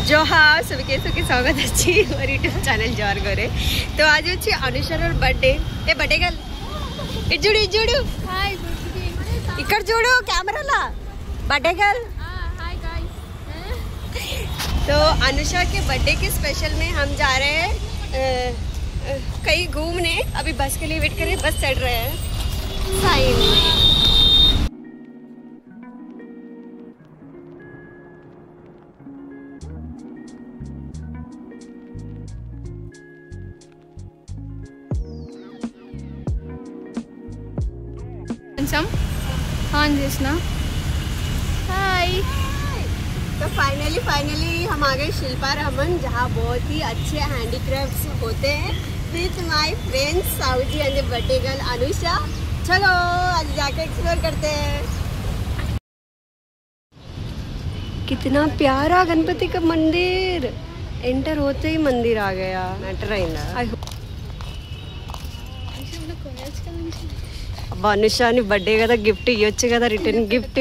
जोहार सभी कैसे के स्वागत अच्छी और यूट्यूब चैनल जोर गोरे तो आज अच्छी अनुषा और बर्थडे ए बर्थडे गल इजुडू इजुडू हाय इक्कड़ చూడు కెమెరాలా बर्थडे गल हाय गाइस तो अनुषा के बर्थडे के स्पेशल में हम जा रहे हैं कहीं घूमने। अभी बस के लिए वेट कर रहे हैं, बस चढ़ रहे हैं साइन में। ऑन చేసిన हाय तो फाइनली हम आ गए शिल्पा रमन, जहाँ बहुत ही अच्छे हैंडीक्राफ्ट्स होते हैं with my friends Sauji and birthday girl Anusha. चलो आज जाके एक्सप्लोर करते हैं। कितना प्यारा गणपति का मंदिर, एंटर होते ही मंदिर आ गया। अब अनुषा बर्थडे कदा गिफ्ट इव्वొచ్చు కదా, రిటర్న్ గిఫ్ట్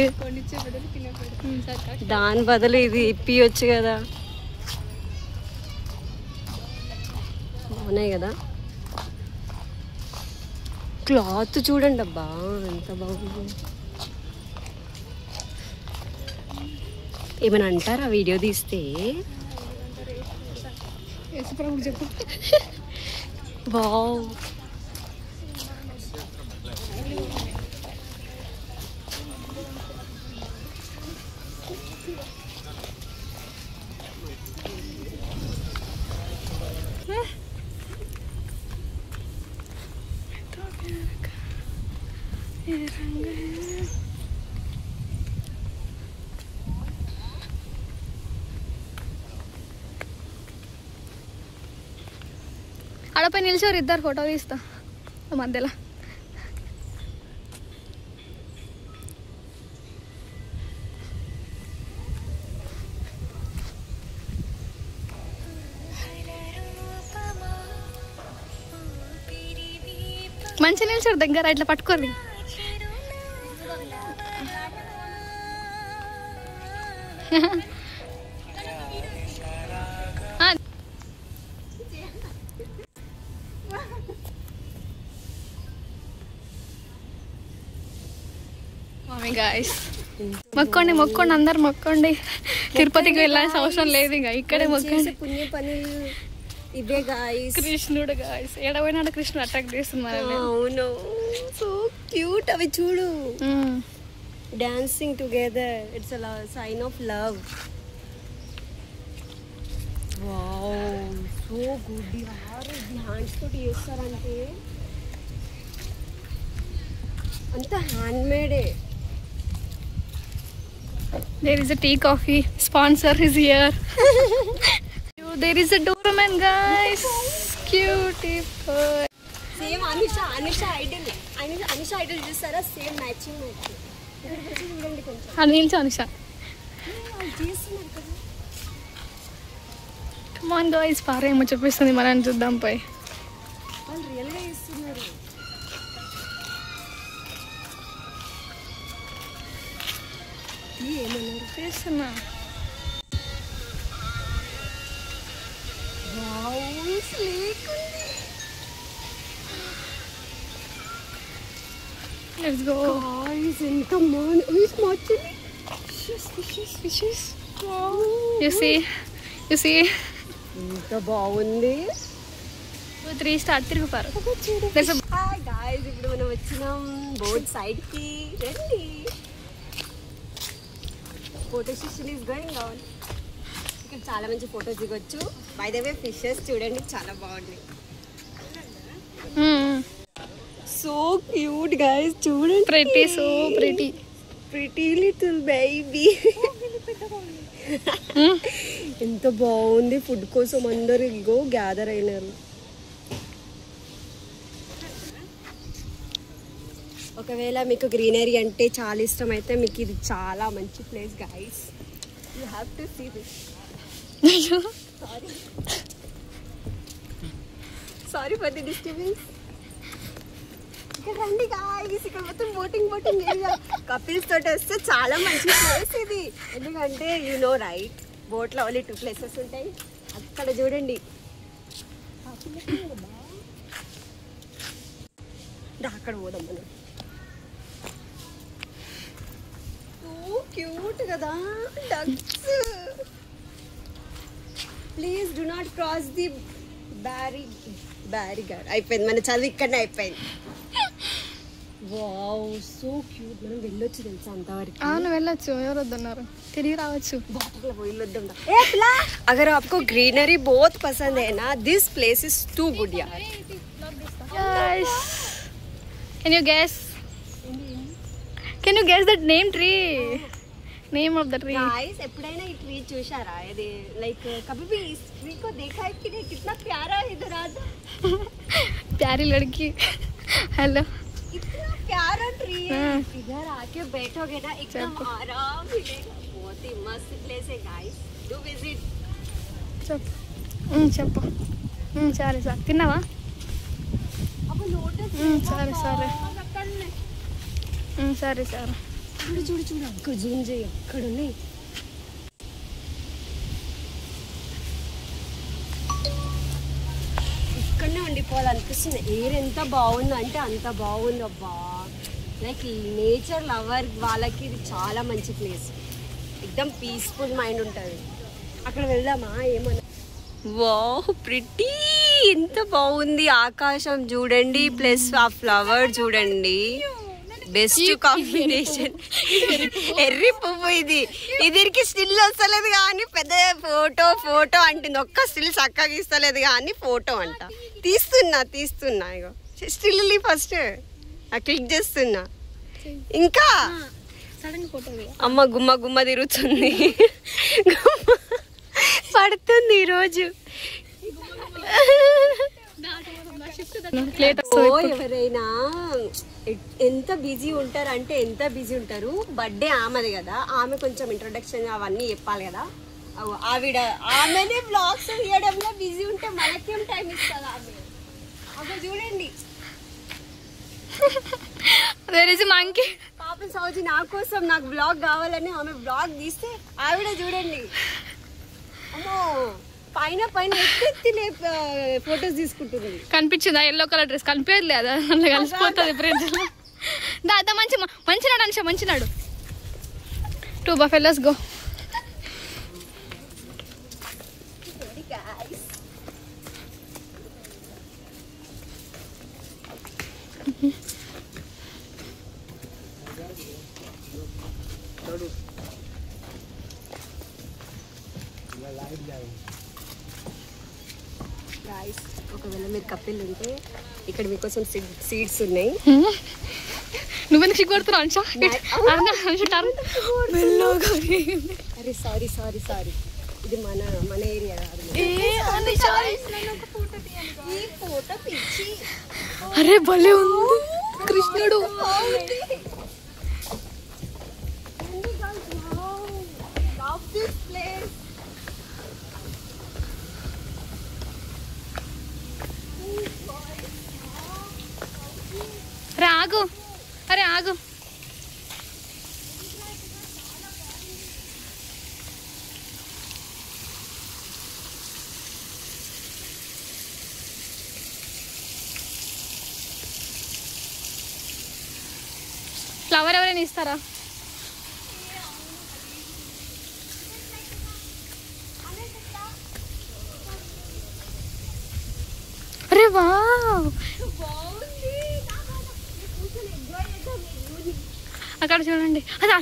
దాని బదులు ఇది ఇప్పియొచ్చు కదా, బాగున్నాయి కదా। క్లాత్ చూడండి అబ్బా ఎంత బాగుంది। ఏమైనా అంటారా వీడియో తీస్తే? వావ్ ఆడపై నిల్చోరు, ఇద్దరు ఫోటో తీస్తా మధ్యలో। మంచిగా నిల్చోరు దగ్గర, ఇట్లా పట్టుకోరు। మొక్కండి మొక్కండి అందరు మొక్కండి, తిరుపతికి వెళ్ళాల్సిన అవసరం లేదు, ఇక ఇక్కడే మొక్కండి। పుణ్య పనులు ఇవే గాయ్స్। కృష్ణుడు గాయ్స్ ఏడవైనాడు, కృష్ణుడు అట్రాక్ట్ చేస్తున్నారు। అవును సో క్యూట్, అవి చూడు dancing together, it's a sign of love. Wow so good యార్, ఇది హ్యాండ్స్ తోటి చేస్తారంటే అంత hand made. There is a tea coffee sponsor is here. There is a doorman guys, beautiful. Same Anusha idol చూసారా, same matching matching. ఇక్కడ వచ్చి చూడండి కొంచెం, నిల్చో అనుషా। Come on guys, పారేమో చూపిస్తుంది, మనం చూద్దాం పోయి। వాళ్ళు రియల్ గా చేస్తున్నారు। ఏమన్నారు చేస్తున్నా? వావ్ స్లీక్ ఉంది। Let's go guys, ఎంత బాగుంది। ఈ smart fishes wow, you see ఎంత బాగుంది। 2 3 స్టార్ట్ తిరుగుపారు। హాయ్ గాయ్స్, ఇప్పుడు మనం వచ్చినాం బోట్ సైడ్ కి, రండి। Photo session is going on. ఇక్కడ చాలా మంచి ఫోటోస్ దిగొచ్చు। బై ద వే ఫిషెస్ చూడండి చాలా బాగుంది, సో క్యూట్ గాయ్స్ చూడండి। Pretty, so pretty little baby. ఎంత బాగుంది, ఫుడ్ కోసం అందరు ఇగో గ్యాదర్ అయినారు। ఒకవేళ మీకు గ్రీనరీ అంటే చాలా ఇష్టం అయితే మీకు ఇది చాలా మంచి place guys, you have to see this. Sorry for the disturbance. ఇక్కడ రండి గాయ్స్, ఇక్కడ మొత్తం బోటింగ్ ఏరియా, కపిల్స్ తోటి వస్తే చాలా మంచి ప్లేస్ ఇది। ఎందుకంటే యు నో రైట్, బోట్లో ఓన్లీ 2 ప్లేసెస్ ఉంటాయి. అక్కడ చూడండి, అక్కడ పోదాం మనం. క్యూట్ కదా ducks. Please do not cross the barricade. అయిపోయింది మన చదువు ఇక్కడనే అయిపోయింది. Wow so cute. మనం వెళ్ళొచ్చు తెలుసా అంతవరకు. అవును వెళ్ళొచ్చు, ఎవరు వద్దన్నారు, తిరిగి రావచ్చు. वाटर में वही अगर आपको ग्रीनरी बहुत पसंद है ना, this place is too good यार. Guys, can you guess that name tree? Name of the tree. Guys ఎప్పుడైనా ఈ ట్రీ చూశారా? ఇది లైక్ कभी भी इस ट्री को देखा है कि नहीं? कितना प्यारा है इधर आता. प्यारी लड़की. हेलो. इतना प्यारा ट्री है. इधर आके बैठोगे ना एकदम आराम मिलेगा. बहुत ही मस्त प्लेस है गाइस. Do visit. చెప్పు. సరే సార్ తిన్నావా? అబ్బో లోటస్. సరే సరే సరే సరే. చూడు చూడు చూడు అక్కడ జూమ్ చేయి, అక్కడ ఉన్నాయి. ఇక్కడనే ఉండిపోవాలనిపిస్తుంది. ఎయిర్ ఎంత బాగుందో అంటే అంత బాగుంది అబ్బా. లైక్ నేచర్ లవర్ వాళ్ళకి ఇది చాలా మంచి ప్లేస్. एकदम పీస్ఫుల్ మైండ్ ఉంటుంది. అక్కడ వెళ్దామా ఏమన్నా? వావ్ ప్రిటీ, ఎంత బాగుంది. ఆకాశం చూడండి ప్లస్ ఆ ఫ్లవర్ చూడండి. Best combination. ఎర్రి పువ్వు ఇది. ఇదికి స్టిల్ వస్తలేదు కానీ పెద్ద ఫోటో అంటుంది. ఒక్క స్టిల్ చక్కగా ఇస్తలేదు కానీ ఫోటో అంట. తీస్తున్నా ఇగో స్టిల్ ఫస్ట్ క్లిక్ చేస్తున్నా. ఇంకా అమ్మ గుమ్మ తిరుగుతుంది. పడుతుంది ఈరోజు. ఎవరైనా ఎంత బిజీ ఉంటారంటే ఎంత బిజీ ఉంటారు. బర్త్డే ఆమెది కదా, ఆమె కొంచెం ఇంట్రొడక్షన్ అవన్నీ చెప్పాలి కదా. ఆమెనే బ్లాగ్స్ తీయడంలో బిజీ ఉంటే మనకేం టైం ఇస్తుంది ఆమె. అక్కడ చూడండి పాపం సౌజీ నా కోసం నాకు బ్లాగ్ కావాలని ఆమె బ్లాగ్ తీస్తే ఆవిడ చూడండి అమ్మో పైన ఎత్తి ఫొటోస్ తీసుకుంటుంది. కనిపించిందా ఎల్లో కలర్ డ్రెస్? కనిపించదు లేదా, అందులో కలిసిపోతుంది ఫ్రెండ్స్. దాదా మంచినాడు అనుష, మంచినాడు. 2 buffaloes go. ఒకవేళ మీరు కపిల్ ఉంటే ఇక్కడ మీకోసం సీట్స్ ఉన్నాయి. నువ్వెందుకు సిగ్గుపడుతున్నావు అనుష? అరే సారీ ఇది మన ఏరియా కాదు. అరే భలే ఉంది కృష్ణుడు. అరే ఆగు. ఫ్లవర్ ఎవరైనా ఇస్తారా? అరే వావ్, అక్కడ చూడండి. అది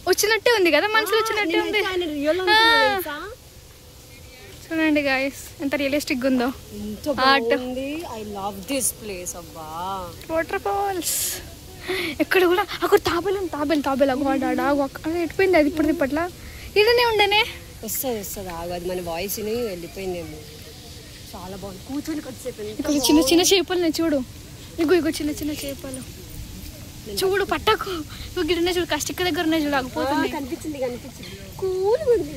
వచ్చినట్టే ఉంది కదా, మనసులో వచ్చినట్టే ఉంది. చూడండి గాయస్ ఎంత రియలిస్టిక్ ఉందో. I love this place. అబ్బా వాటర్ ఫాల్స్ ఎక్కడ కూడా. అక్కడ తాబేలు అక్కడ ఎట్టిపోయింది. అది ఇప్పట్లా ఇదనే ఉండనే. వస్తుంది ఆగదు. మన వాయిస్ వెళ్ళిపోయిందేమో. చాలా బాగుంది. కూర్చొని ఇక్కడ చిన్న చేపలు చూడు. ఇగో చిన్న చేపలు చూడు. పట్టకు. నువ్వు గిడనే చూడు, కష్టిక్క దగ్గర ఉన్నాయి చూడు. ఆగిపోతుంది. కనిపించింది కూల్ ఉంది.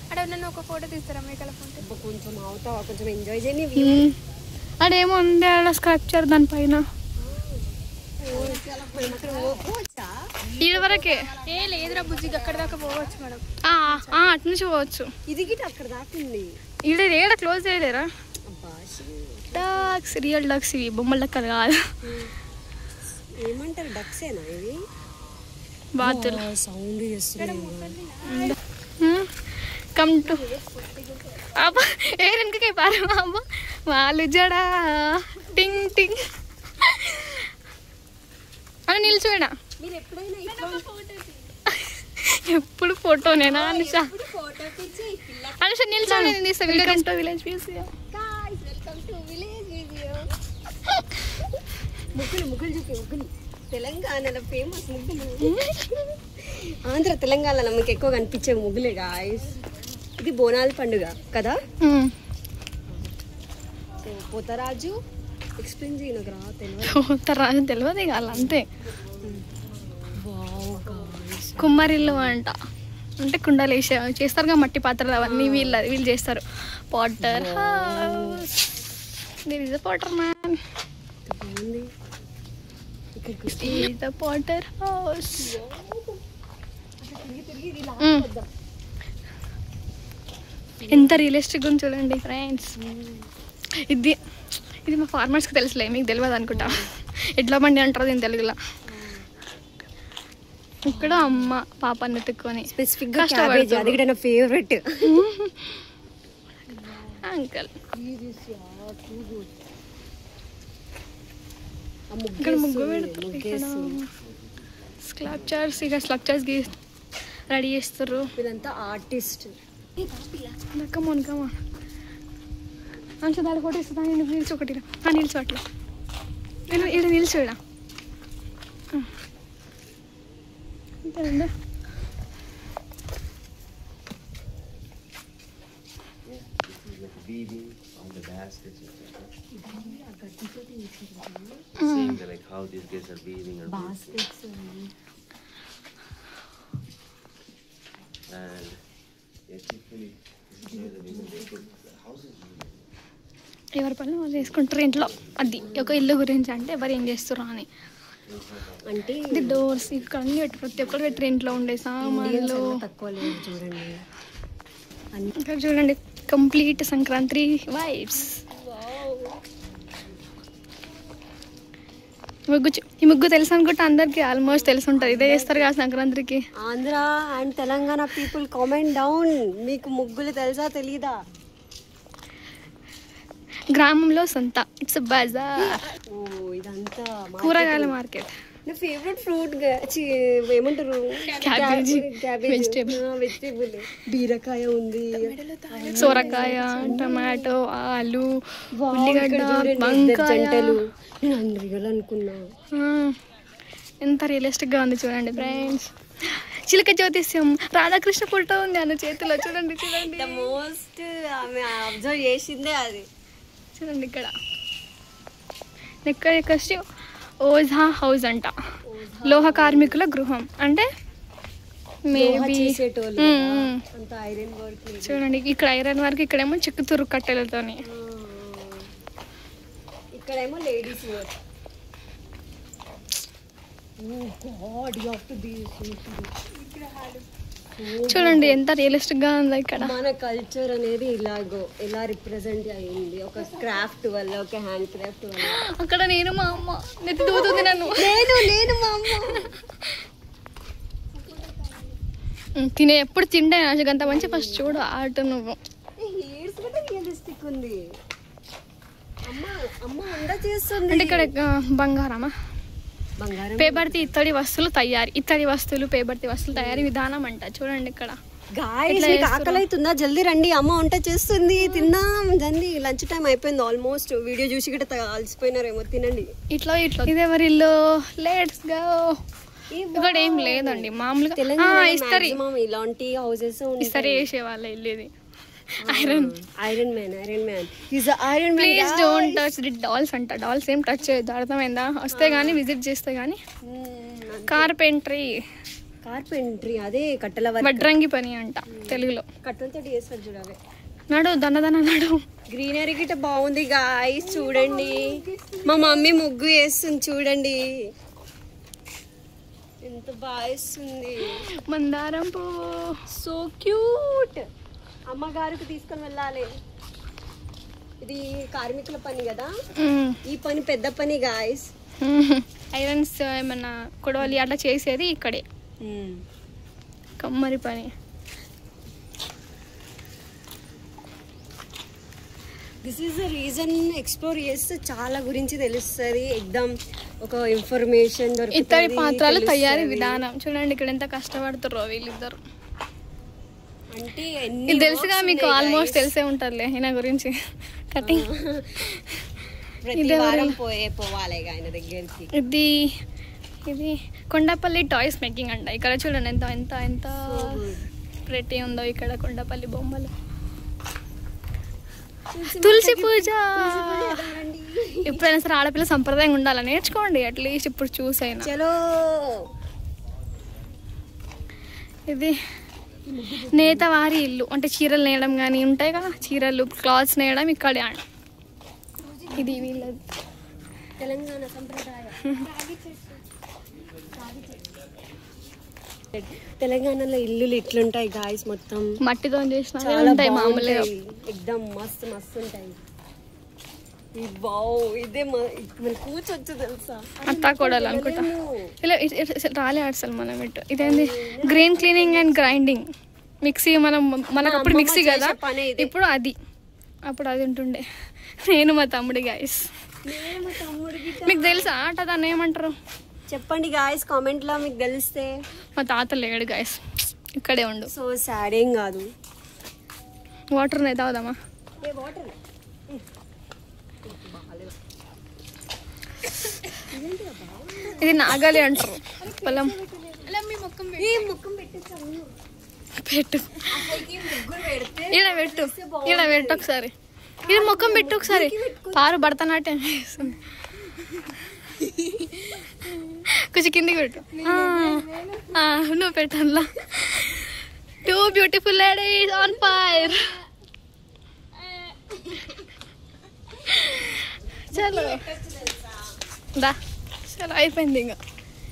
అక్కడ నన్ను ఒక ఫోటో తీస్తారా? మేకల ఫోటో కొంచెం అవుతావా? కొంచెం ఎంజాయ్ చేయని. అదేమో ఉంది అలా స్క్రప్చర్ దానిపైన. ఈడ వరకే లేదురా బుజ్జి అక్కడ దాకా పోవచ్చు మేడం. అటు నుంచి పోవచ్చు. ఇది గిట్ అక్కడ దాకా ఉంది. ఈడ ఏడ క్లోజ్ చేయలేరా? డక్స్, రియల్ డక్స్ ఇవి, బొమ్మల లెక్కలు కాదు. ఏమంటారు డక్సేనా ఇవి? బాతులు సౌండ్ చేస్తున్నాయి. కమ్ టు అబ్బా వెనకకే పారు అమ్మ వాళ్ళు జడా టింగ్ టింగ్ అని నిల్చోడా. ఎప్పుడు ఫోటోనేనా అనుష? అనుష నిల్చోండి, నేను తీస్తా. Welcome to village museum. ముగ్గులు చూపి ముగ్గులు. తెలంగాణలో ఫేమస్ ముగ్గులు. ఆంధ్ర తెలంగాణలో మీకు ఎక్కువ కనిపించే ముగ్గులే గాయ్స్. ఇది బోనాల పండుగ కదా. పోతరాజు ఎక్స్ప్లెయిన్ చేయనరా? పోతరాజు తెలియదు ఇక అంతే. కుమ్మరిల్లు అంట, అంటే కుండలు వేసే చేస్తారుగా, మట్టి పాత్రలు అవన్నీ వీళ్ళు చేస్తారు. Potter house. This is the Potter man. The Potter house. ఎంత రియలిస్టిక్ ఉంది చూడండి ఫ్రెండ్స్. ఇది మా ఫార్మర్స్కి తెలుసులే, మీకు తెలియదు అనుకుంటా. ఎడ్ల బండి అంటారు దీని తెలుగులో. ఇక్కడ అమ్మ పాపని ఎత్తుకొని స్పెసిఫిక్ గా క్యాబేజ్, అది కూడా నా ఫేవరెట్. అంకల్ ఇక్కడ ముగ్గు పెడతారు. స్కల్ప్చర్స్, ఇక స్కల్ప్చర్స్ రెడీ చేస్తారు. వీళ్ళంతా ఆర్టిస్ట్. కమోన్ అంచు దాని ఫోటో ఇస్తుందా? నేను నిల్చో ఒకటి నిల్చో అట్లా. ఇక్కడ నిల్చోడా అంతే. Like how these guys are weaving or baskets and typically ఎవరి పని వాళ్ళు చేసుకుంటారు ఇంట్లో. అది ఒక ఇల్లు గురించి అంటే ఎవరు ఏం చేస్తారు అని. అంటే ఇది డోర్స్ ఇక్కడ అన్ని పెట్టి ప్రతి ఒక్కరు పెట్టి ఇంట్లో ఉండే సామాన్లు తక్కువ లేదు చూడండి. ఇక్కడ చూడండి కంప్లీట్ సంక్రాంతి వైబ్స్. ఈ ముగ్గు తెలుసు అనుకుంటే అందరికి ఆల్మోస్ట్ తెలిసి ఉంటుంది. ఇదే చేస్తారు కదా సంక్రాంతికి. Andhra and Telangana people comment down, మీకు ముగ్గులు తెలుసా తెలీదా? గ్రామంలో సొంత ఇట్స్ బజార్. ఇదంతా కూరగాయల మార్కెట్. నా ఫేవరెట్ ఫ్రూట్ ఏమంటారు? వెజిటేబుల్. బీరకాయ ఉంది, సొరకాయ, టమాటో, ఆలు, ఉల్లిగడ్డ, వంకాయలు. నేను అందరిగా అనుకున్నా. ఎంత రియలిస్టిక్ గా ఉంది చూడండి ఫ్రెండ్స్. చిలక జ్యోతిష్యం, రాధాకృష్ణ ఫోటో ఉంది అన్న చేతిలో. చూడండి మోస్ట్ ఆమె అబ్జర్వ్ చేసిందే అది. చూడండి ఇక్కడ నెక్స్ట్ ఓజా హౌస్ అంట, లోహ కార్మికుల గృహం. అంటే మేబీ చూడండి ఇక్కడ ఐరన్ వర్క్, ఇక్కడేమో చెక్కుతురు కట్టెలతోని, ఇక్కడేమో లేడీస్ వర్క్. చూడండి ఎంత రియలిస్టిక్ గా ఉంది. ఇక్కడ మన కల్చర్ అనేది ఇలా రిప్రజెంట్ అయ్యింది ఒక క్రాఫ్ట్ వల్ల, ఒక హ్యాండ్ క్రాఫ్ట్ వల్ల. అక్కడ నేను మా అమ్మ నెత్తి దూతుంది నన్ను. నేను మా అమ్మ ఎప్పుడు తింటే అంత మంచి. ఫస్ట్ చూడు ఆట నువ్వు. హెయిర్స్ కూడా రియలిస్టిక్ ఉంది. అమ్మ వంట చేస్తుంది. అంటే ఇక్కడ బంగారమా, పేపర్తి ఇత్తడి వస్తువులు తయారీ, పేపర్తి వస్తువులు తయారీ విధానం అంట. చూడండి ఇక్కడ. ఆకలి అవుతుందా? జల్దీ రండి, అమ్మ వంట చేస్తుంది, తిందాం జల్దీ. లంచ్ టైం అయిపోయింది ఆల్మోస్ట్. వీడియో చూసి కూడా అలసిపోయినారేమో, తినండి. ఇట్లా ఇది ఎవరి ఇల్లు? Let's go. ఇక్కడ ఏం లేదండి, మామూలుగా ఇస్తరి ఇలాంటి హౌసెస్ ఇస్తరి వేసే వాళ్ళ ఇల్లు ఇది. Iron man please don't touch the dolls అంట. డాల్స్ ఏం టచ్ చేయొద్దు, అర్థమైందా? వస్తే గానీ విజిట్ చేస్తే గానీ. కార్పెంట్రీ అదే కట్టెల వడ్రంగి పని అంట తెలుగులో. కట్టెలతో చేస్తారు చూడవే. నడు దన్నదన్న నడు. గ్రీనరీ గిట్ట బాగుంది గాయ్స్, చూడండి. మా మమ్మీ ముగ్గు వేస్తుంది చూడండి, ఎంత ఎంత బాగా వేస్తుంది. మందారం పువ్వు సో క్యూట్. అమ్మగారికి తీసుకొని వెళ్ళాలి. ఇది కార్మికుల పని కదా, ఈ పని పెద్ద పని గాయస్. ఐరన్స్ ఏమన్నా కొడవలి అట్లా చేసేది ఇక్కడే, కమ్మరి పని. This is the reason. Explore చేస్తే చాలా గురించి తెలుస్తుంది, ఎగ్దమ్ ఒక ఇన్ఫర్మేషన్ దొరుకుతుంది. ఇతడి పాత్రలు తయారీ విధానం చూడండి, ఇక్కడ ఎంత కష్టపడుతారో వీళ్ళిద్దరు. అంటే ఇది తెలుసుగా మీకు, ఆల్మోస్ట్ తెలిసే ఉంటారులే ఈయన గురించి. కటింగ్ పోవాలి ఆయన దగ్గరికి. ఇది కొండపల్లి టాయ్స్ మేకింగ్ అంట. ఇక్కడ చూడండి ఎంత ఎంత ఎంత ప్రెటీ ఉందో ఇక్కడ కొండపల్లి బొమ్మలు. తులసి పూజ ఎప్పుడైనా సరే ఆడపిల్ల సంప్రదాయం ఉండాలి, నేర్చుకోండి అట్లీస్ట్ ఇప్పుడు చూసైనా. చలో. ఇది నేతవారి ఇల్లు అంటే చీరలు నేయడం కానీ ఉంటాయి కదా, చీరలు క్లాత్స్ నేయడం ఇక్కడే. ఇది వీళ్ళది తెలంగాణ సంప్రదాయం. తెలంగాణలో ఇల్లులు ఇట్లుంటాయి గాయస్, మొత్తం మట్టితో చేసిన చాలా ఉంటాయి మామూలుగా. ఎక్దమ్ మస్తు మస్తు ఉంటాయి. ఇదే మన కూర్చోచ్చు తెలుసా, అత్తా కూడాలి అనుకుంటా. ఇలా రాలే అసలు మనం ఇటు. ఇదేంది grain cleaning and grinding mixie. మనకు అప్పుడు మిక్సీ కదా, ఇప్పుడు అది. అప్పుడు అది ఉంటుండే. నేను మా తమ్ముడి గాయస్. మీకు తెలుసా ఆట దాన్ని ఏమంటారు చెప్పండి గాయస్ కామెంట్ లో, మీకు తెలిస్తే. మా తాత లేడు గాయస్, ఇక్కడే ఉండు. సో సాడ్ ఏం కాదు. వాటర్ అయితే అవుదామా? ఇది నాగాలి అంటారు పొలం. పెట్టు ఈడ పెట్టు, ఈడ పెట్టు ఒకసారి. ఇది ముఖం పెట్టు ఒకసారి. పారు భరతనాట్యం చేస్తుంది. కొంచెం కిందికి పెట్టు. నువ్వు పెట్టాలా? 2 beautiful ladies on fire. చలో దా, చలో అయిపోయింది. ఇంకా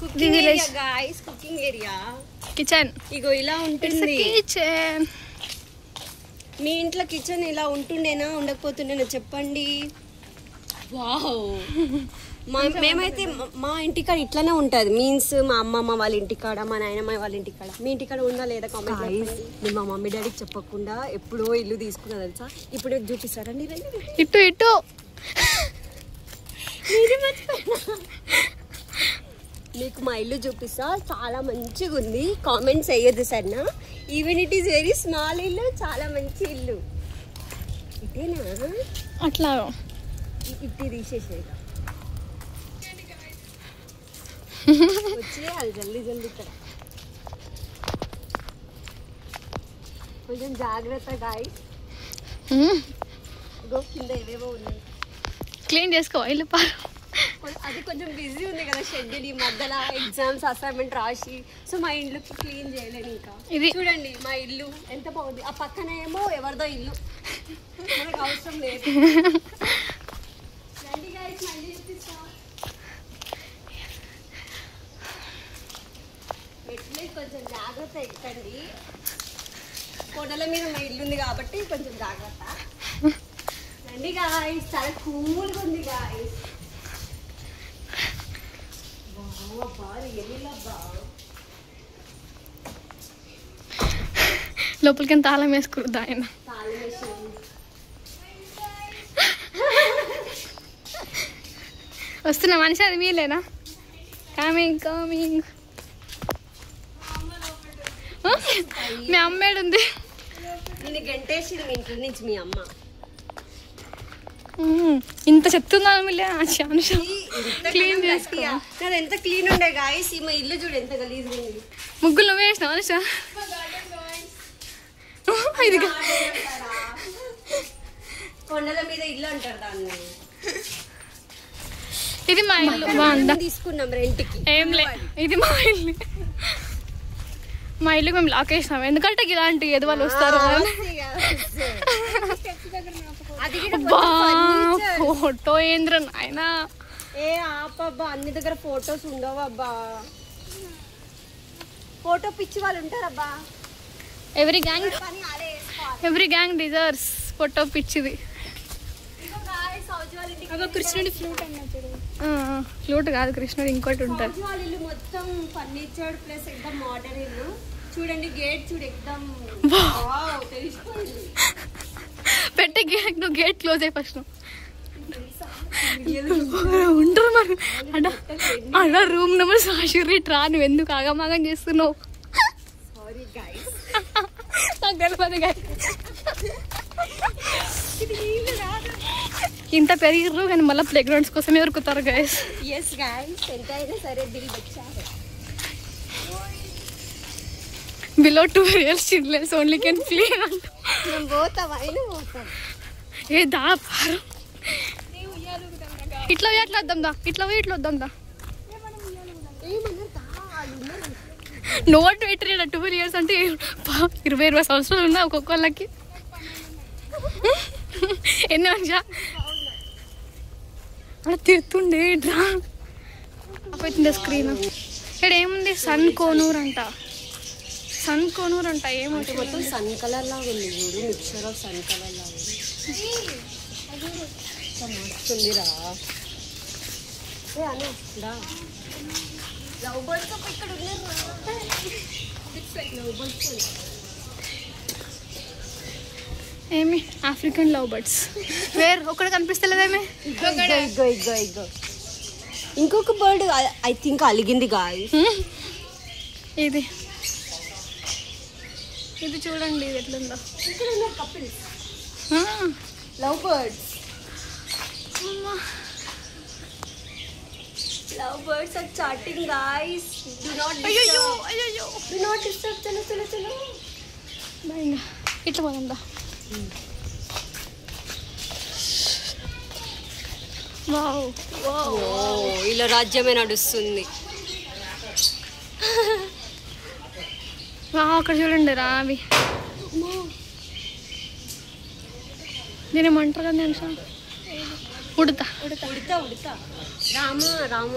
కుకింగ్ ఏరియా, కిచెన్. ఇగో ఇలా ఉంటుంది కిచెన్. మీ ఇంట్లో కిచెన్ ఇలా ఉంటుండేనా ఉండకపోతుండేనా చెప్పండి. వావ్. మేమైతే మా ఇంటికాడ ఇట్లానే ఉంటది. మీన్స్ మా అమ్మమ్మ వాళ్ళ ఇంటికాడ, మా నాయనమ్మ వాళ్ళ ఇంటికాడ. మీ ఇంటికాడ ఉందా లేదా కామెంట్. నేను మా మమ్మీ డాడీకి చెప్పకుండా ఎప్పుడో ఇల్లు తీసుకున్నా తెలుసా. ఇప్పుడు చూపిస్తారండి ఇటు ఇటు. మీకు మా ఇల్లు చూపిస్తా, చాలా మంచిగా ఉంది. కామెంట్స్ అయ్యేది సరేనా. Even it is very small ఇల్లు, చాలా మంచి ఇల్లు. ఇదేనా అట్లా ఇట్టి తీసేసేది వచ్చేయాలి జల్దీ జల్దీ. కొంచెం జాగ్రత్త గాయ్స్. ఇగో కింద ఏవేవో ఉన్నాయి, క్లీన్ చేసుకో ఇల్లు. పారు అది కొంచెం బిజీ ఉంది కదా షెడ్యూల్, ఈ మధ్యలో ఎగ్జామ్స్ అసైన్మెంట్ రాసి. సో మా ఇల్లు క్లీన్ చేయలేను ఇంకా. ఇది చూడండి మా ఇల్లు ఎంత బాగుంది. ఆ పక్కన ఏమో ఎవరిదో ఇల్లు, మనకు అవసరం లేదు. రండి గాయ్స్, మళ్ళీ చూపిస్తా. కొంచెం జాగ్రత్త ఎక్కండి. కొండల మీద మా ఇల్లు ఉంది కాబట్టి కొంచెం జాగ్రత్త. రండి గాయ్స్, చాలా కూల్గా ఉంది గాయ్స్. లోపలికి తాళం వేసుకురుద్దా ఆయన. వస్తున్నా మనిషి, అది మీలేనా? Coming coming. మీ అమ్మేడు ఉంది. నేను గంటేసి ఇంటి నుంచి మీ అమ్మ. ఇంత చెప్తున్నా క్లీన్ చేసుకో. నాది ఎంత క్లీన్ ఉండే గాయస్. మా ఇల్లు చూడు ఎంత గలీజ్ ఉంది. ముగ్గులు నువ్వే వేసినావు అనుష. కొండల మీద ఇల్లు అంటారు దాన్ని. ఇది మా ఇల్లు బాగుందా? తీసుకున్నాం రెంట్కి. ఏం లే, ఇది మా ఇల్లు. మా ఇల్లు మేము లాక్ వేసినాం ఎందుకంటే ఇలాంటి ఎదువాళ్ళు వస్తారు. ఫోటో ఏంద్ర నాయన. ఏ ఆపబ్బా, అన్ని దగ్గర ఫొటోస్ ఉండవు అబ్బా. ఫోటో పిచ్చి వాళ్ళు ఉంటారబ్బా. ఎవ్రీ గ్యాంగ్ డిజర్వ్స్ ఫోటో పిచ్చిది. కృష్ణుడి ఫ్లూట్ అన్నట్టు. ఫ్లూట్ కాదు, కృష్ణుడు ఇంకోటి ఉంటారు. వాళ్ళ ఇల్లు మొత్తం ఫర్నిచర్డ్ ప్లస్ ఎక్దమ్ మోడర్న్ ఇల్లు. చూడండి గేట్ చూడు ఎక్దమ్ తెలిసిపోయింది. పెట్టే గేట్, నువ్వు గేట్ క్లోజ్ అయ్యి ఫస్ట్ ఉంటారు మరి అలా రూమ్ నెంబర్ సాషురి ట్రా. నువ్వు ఎందుకు ఆగమాగం చేస్తున్నావు? నాకు తెలియదు గాయస్. ఇంత పెరిగిర్రు కానీ మళ్ళీ ప్లే గ్రౌండ్స్ కోసమే ఉరుకుతారు గాయస్. ఎస్ గాయస్, ఎంత అయినా సరే దిల్ వచ్చారు. Below 2 years children only can play. మేము పోతాం, అయినా పోతాం. ఏ దా పారు ఇట్లా ఎట్లా వద్దాం దా, ఇట్లా ఇట్లా వద్దాం దా. నోట్ పెట్టిన 2 years అంటే 20 సంవత్సరాలు ఉన్నాయి ఒక్కొక్కళ్ళకి. ఎన్ని మనిషా అలా తిరుతుండే డ్రా అవుతుంది స్క్రీన్. ఇక్కడ ఏముంది? సన్ కోనూర్ అంట, సన్ కోనూర్ అంట. ఏమంటే మొత్తం సన్ కలర్ లాగా ఉంది చూడు, మిక్చర్ ఆఫ్ సన్ కలర్ లాగా మస్తుందిరా. లవ్ బర్డ్స్ ఇక్కడ ఏమి ఆఫ్రికన్ లవ్ బర్డ్స్ వేర్ ఒకటి కనిపిస్తలేదేమి. ఇంకొక బర్డ్ ఐ థింక్ అలిగింది గాయ్స్. ఇది ఇది చూడండి, ఇది ఎట్లుందో. Love birds, love birds are chatting guys. Do not disturb. చలో చలో చలో ఇట్లా పోదా. ఇలా రాజ్యమే నడుస్తుంది. అక్కడ చూడండి రా అవి. నేను ఏమంటారు కదా తెలుసా, ఉడతా ఉడతా ఉడతా. రామ రామ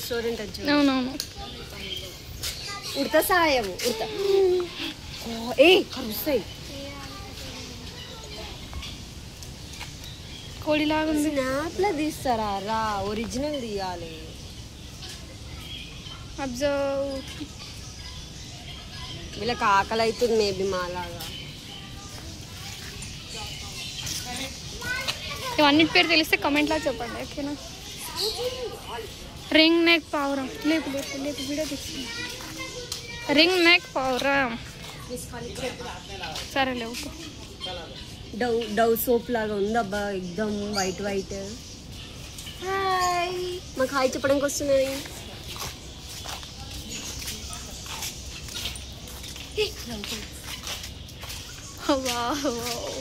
స్టోరీ ఉంటుంది. అవునవును, ఉడతా సాయము ఉడతా. ఏ కరుస్తాయి. కోడిలాగా ఉంది. స్నాప్లో తీస్తారా రా, ఒరిజినల్ తీయాలి. అబ్జర్వ్. వీళ్ళకి ఆకలి అవుతుంది మేబీ మాలాగా. ఇవన్నిటి పేరు తెలిస్తే కమెంట్లో చెప్పండి, ఓకేనా? రింగ్ నెక్ పావురం. లేపు లేపు లేపు వీడియో తీస్తుంది. రింగ్ నెక్ పావురం. సరే లేవు. డవ్ సోప్ లాగా ఉంది అబ్బా, ఎక్దమ్ వైట్ వైట్. హాయ్, మాకు హాయ్ చెప్పడానికి వస్తున్నాయి.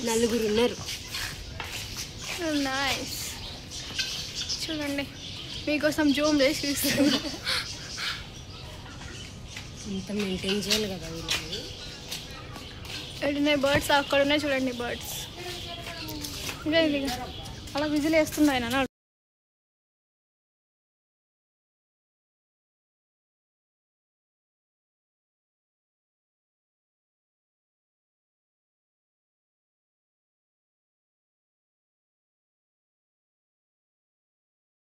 నలుగురు ఉన్నారు. నైస్. చూడండి మీకోసం జూమ్ చేసి చూస్తున్నాను. ఇంత మెయింటైన్ చేయాలి కదా వీళ్ళని. ఎక్కడున్నాయి బర్డ్స్? అక్కడ ఉన్నాయి చూడండి బర్డ్స్. ఇదే ఇది అలా విజిల్ వేస్తుంది ఆయన.